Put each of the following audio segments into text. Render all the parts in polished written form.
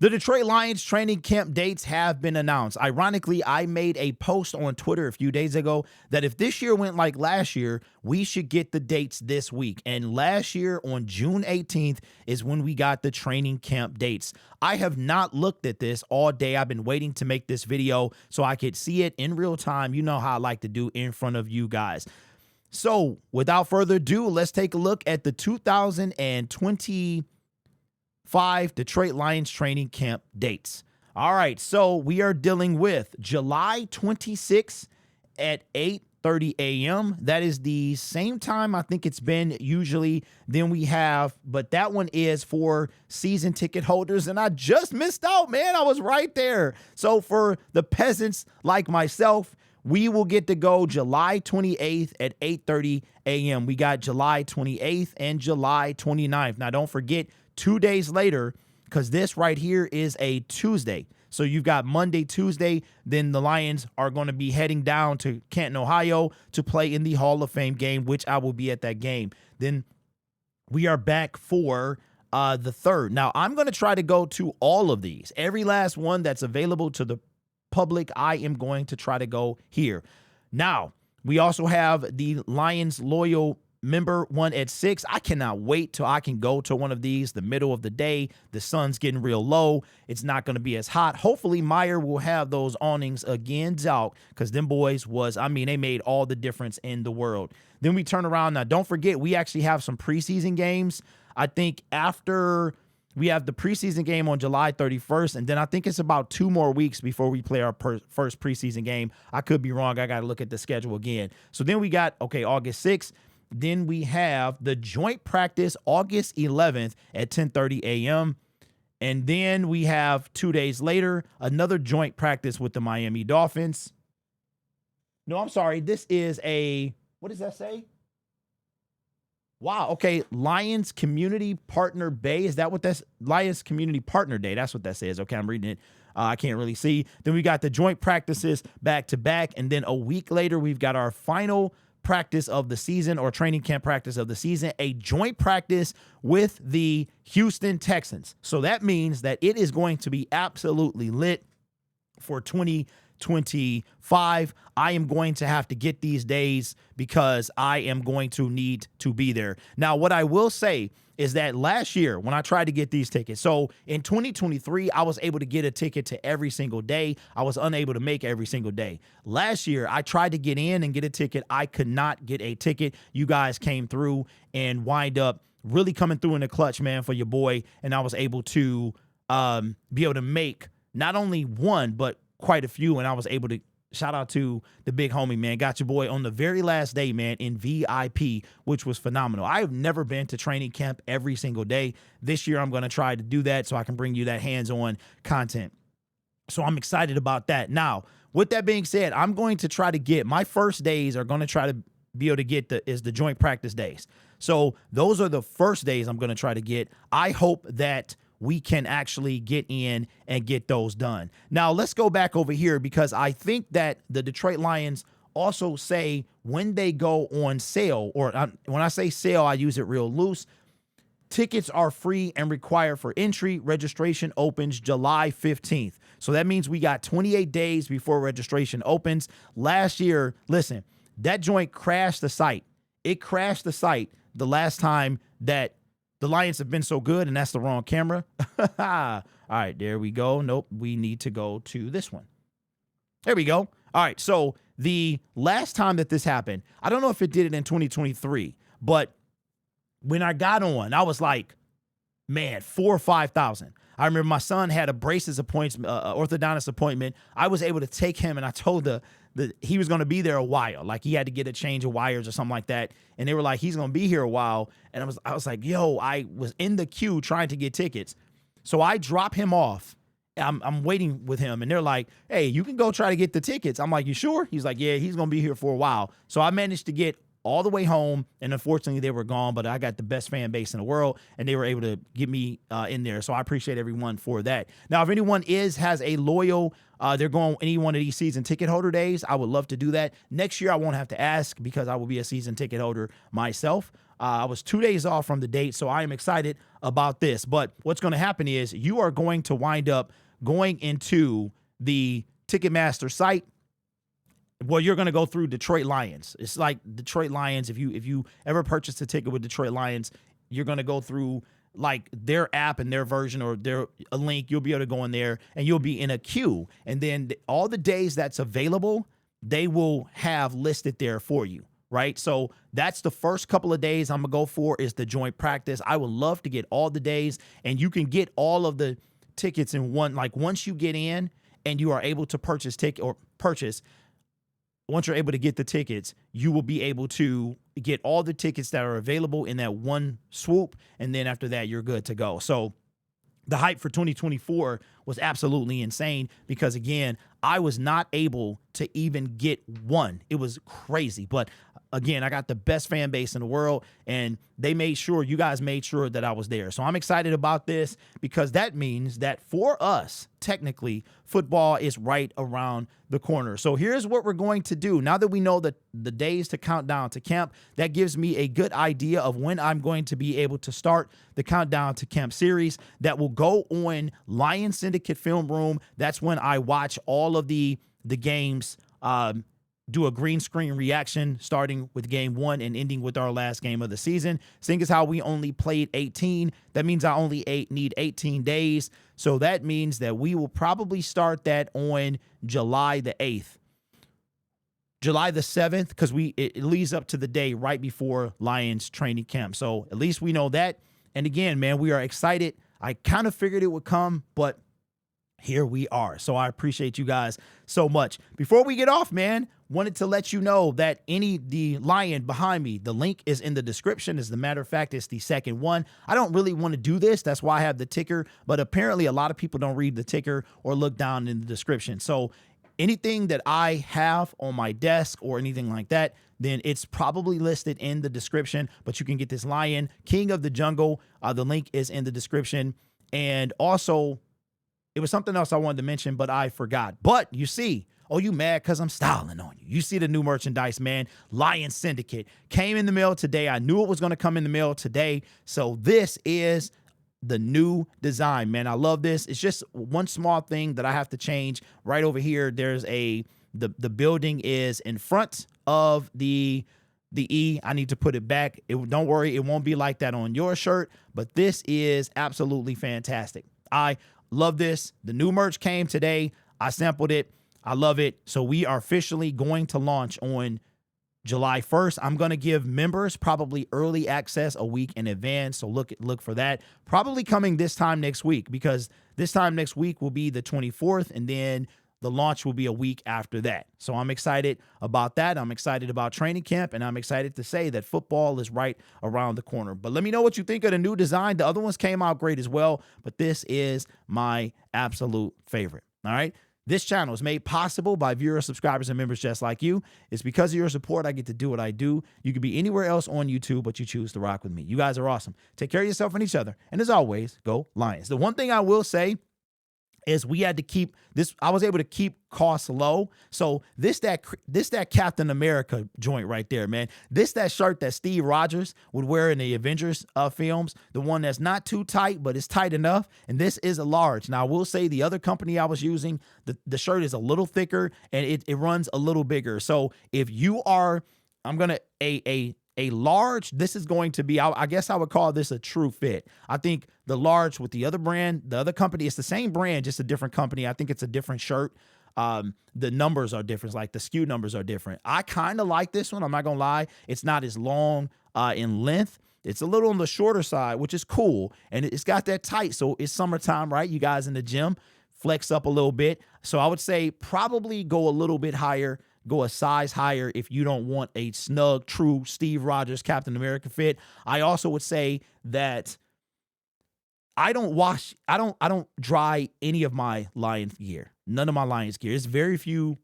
The Detroit Lions training camp dates have been announced. Ironically, I made a post on Twitter a few days ago that if this year went like last year, we should get the dates this week. And last year on June 18th is when we got the training camp dates. I have not looked at this all day. I've been waiting to make this video so I could see it in real time. You know how I like to do in front of you guys. So without further ado, let's take a look at the 2025 Detroit Lions training camp dates. All right, so we are dealing with July 26th at 8:30 a.m. That is the same time I think it's been usually. Then we have, but that one is for season ticket holders, and I just missed out, man. I was right there. So for the peasants like myself, we will get to go July 28th at 8:30 a.m. We got July 28th and July 29th. Now, don't forget, 2 days later, because this right here is a Tuesday. So you've got Monday, Tuesday, then the Lions are going to be heading down to Canton, Ohio to play in the Hall of Fame game, which I will be at that game. Then we are back for the 3rd. Now, I'm going to try to go to all of these. Every last one that's available to the public, I am going to try to go here. Now, we also have the Lions Loyal member one at 6. I cannot wait till I can go to one of these the middle of the day. The sun's getting real low. It's not going to be as hot. Hopefully Meyer will have those awnings again out, because them boys was, I mean, they made all the difference in the world. Then we turn around. Now, don't forget, we actually have some preseason games. I think after we have the preseason game on July 31st, and then I think it's about 2 more weeks before we play our first preseason game. I could be wrong. I got to look at the schedule again. So then we got, okay, August 6th. Then we have the joint practice August 11th at 10:30 a.m. And then we have 2 days later, another joint practice with the Miami Dolphins. No, I'm sorry. This is a, what does that say? Wow. Okay. Lions Community Partner Day. Is that what that's? Lions Community Partner Day. That's what that says. Okay. I'm reading it. I can't really see. Then we got the joint practices back to back. And then a week later, we've got our final practice of the season, or training camp practice of the season, a joint practice with the Houston Texans. So that means that it is going to be absolutely lit for 2025. I am going to have to get these days because I am going to need to be there. Now, what I will say is that last year when I tried to get these tickets, so in 2023, I was able to get a ticket to every single day. I was unable to make every single day. Last year, I tried to get in and get a ticket. I could not get a ticket. You guys came through and wind up really coming through in the clutch, man, for your boy. And I was able to be able to make not only one, but quite a few. And I was able to, shout out to the big homie, man. Got your boy on the very last day, man, in VIP, which was phenomenal. I have never been to training camp every single day. This year, I'm going to try to do that so I can bring you that hands-on content. So I'm excited about that. Now, with that being said, I'm going to try to get, my first days are going to try to be able to get the joint practice days. So those are the first days I'm going to try to get. I hope that we can actually get in and get those done. Now, let's go back over here, because I think that the Detroit Lions also say when they go on sale, or when I say sale, I use it real loose. Tickets are free and required for entry. Registration opens July 15th. So that means we got 28 days before registration opens. Last year, listen, that joint crashed the site. It crashed the site the last time that the Lions have been so good, and that's the wrong camera. All right, there we go. Nope, we need to go to this one. There we go. All right, so the last time that this happened, I don't know if it did it in 2023, but when I got on, I was like, man, 4,000 or 5,000. I remember my son had a braces appointment, orthodontist appointment. I was able to take him, and I told he was going to be there a while. Like, he had to get a change of wires or something like that. And they were like, he's going to be here a while. And I was like, yo, I was in the queue trying to get tickets. So I drop him off. I'm waiting with him, and they're like, hey, you can go try to get the tickets. I'm like, you sure? He's like, yeah, he's going to be here for a while. So I managed to get all the way home, and unfortunately they were gone, but I got the best fan base in the world, and they were able to get me in there. So I appreciate everyone for that. Now, if anyone has a loyal, they're going any one of these season ticket holder days, I would love to do that. Next year, I won't have to ask because I will be a season ticket holder myself. I was 2 days off from the date, so I am excited about this. But what's going to happen is you are going to wind up going into the Ticketmaster site. Well, you're going to go through Detroit Lions. It's like Detroit Lions. If you ever purchased a ticket with Detroit Lions, you're going to go through like their app and their version or a link. You'll be able to go in there and you'll be in a queue. And then all the days that's available, they will have listed there for you, right? So that's the first couple of days I'm going to go for is the joint practice. I would love to get all the days, and you can get all of the tickets in one. Like once you get in and you are able to purchase once you're able to get the tickets, you will be able to get all the tickets that are available in that one swoop. And then after that, you're good to go. So the hype for 2024 was absolutely insane because, again, I was not able to even get one. It was crazy. But again, I got the best fan base in the world, and you guys made sure that I was there. So I'm excited about this because that means that for us, technically, football is right around the corner. So here's what we're going to do. Now that we know that the days to count down to camp, that gives me a good idea of when I'm going to be able to start the Countdown to Camp series that will go on Lions Syndicate Film Room. That's when I watch all of the games, do a green screen reaction starting with game 1 and ending with our last game of the season. Seeing as how we only played 18, that means I only need 18 days. So that means that we will probably start that on July the 8th. July the 7th, because it leads up to the day right before Lions training camp. So at least we know that. And again, man, we are excited. I kind of figured it would come, but here we are. So I appreciate you guys so much. Before we get off, man, wanted to let you know that the lion behind me, the link is in the description. As a matter of fact, it's the second one. I don't really want to do this. That's why I have the ticker. But apparently a lot of people don't read the ticker or look down in the description. So anything that I have on my desk or anything like that, then it's probably listed in the description. But you can get this lion, King of the Jungle. The link is in the description. And also, it was something else I wanted to mention, but I forgot. But you see, you mad because I'm styling on you. You see the new merchandise, man. Lions Syndicate came in the mail today. I knew it was going to come in the mail today. So this is the new design, man. I love this. It's just one small thing that I have to change right over here. There's the building is in front of the E. I need to put it back. Don't worry, it won't be like that on your shirt, but this is absolutely fantastic. I love this. The new merch came today. I sampled it. I love it. So we are officially going to launch on July 1st. I'm going to give members probably early access a week in advance. So look for that. Probably coming this time next week, because this time next week will be the 24th, and then the launch will be a week after that. So I'm excited about that. I'm excited about training camp, and I'm excited to say that football is right around the corner. But let me know what you think of the new design. The other ones came out great as well, but this is my absolute favorite. All right. This channel is made possible by viewers, subscribers, and members just like you. It's because of your support I get to do what I do. You could be anywhere else on YouTube, but you choose to rock with me. You guys are awesome. Take care of yourself and each other. And as always, go Lions. The one thing I will say is we had to keep this. I was able to keep costs low. So this that Captain America joint right there, man. That shirt that Steve Rogers would wear in the Avengers films, the one that's not too tight, but it's tight enough. And this is a large. Now I will say the other company I was using, the shirt is a little thicker and it runs a little bigger. So if you are, I'm gonna a large, this is going to be, I guess I would call this a true fit. I think the large with the other brand, the other company, it's the same brand, just a different company. I think it's a different shirt. The numbers are different, like the SKU numbers are different. I kind of like this one. I'm not going to lie. It's not as long in length. It's a little on the shorter side, which is cool. And it's got that tight. So it's summertime, right? You guys in the gym, flex up a little bit. So I would say probably go a little bit higher. Go a size higher if you don't want a snug, true Steve Rogers Captain America fit. I also would say that I don't dry any of my Lions gear. None of my Lions gear. It's very few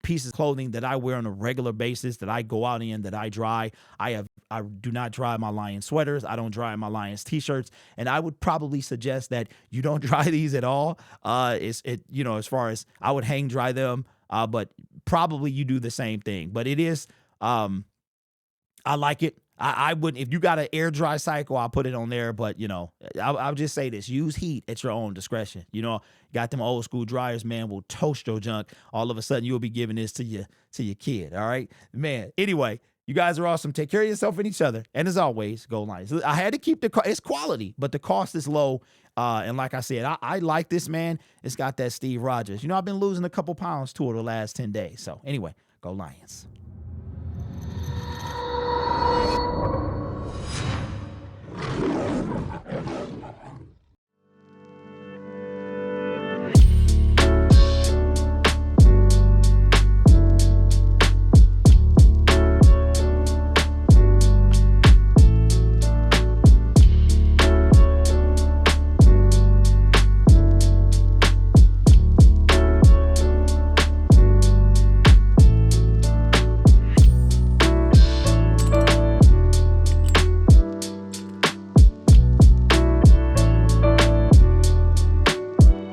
pieces of clothing that I wear on a regular basis that I go out in that I dry. I do not dry my Lions sweaters. I don't dry my Lions t-shirts. And I would probably suggest that you don't dry these at all. As far as I would hang dry them. But probably you do the same thing. But it is, I like it. I wouldn't, if you got an air dry cycle, I'll put it on there. But, you know, I'll just say this: use heat at your own discretion. You know, got them old school dryers, man, will toast your junk. All of a sudden, you'll be giving this to your kid. All right, man. Anyway, you guys are awesome. Take care of yourself and each other. And as always, go Lions. I had to keep it's quality, but the cost is low. And like I said, I like this, man. It's got that Steve Rogers. You know, I've been losing a couple pounds too over the last 10 days. So anyway, go Lions.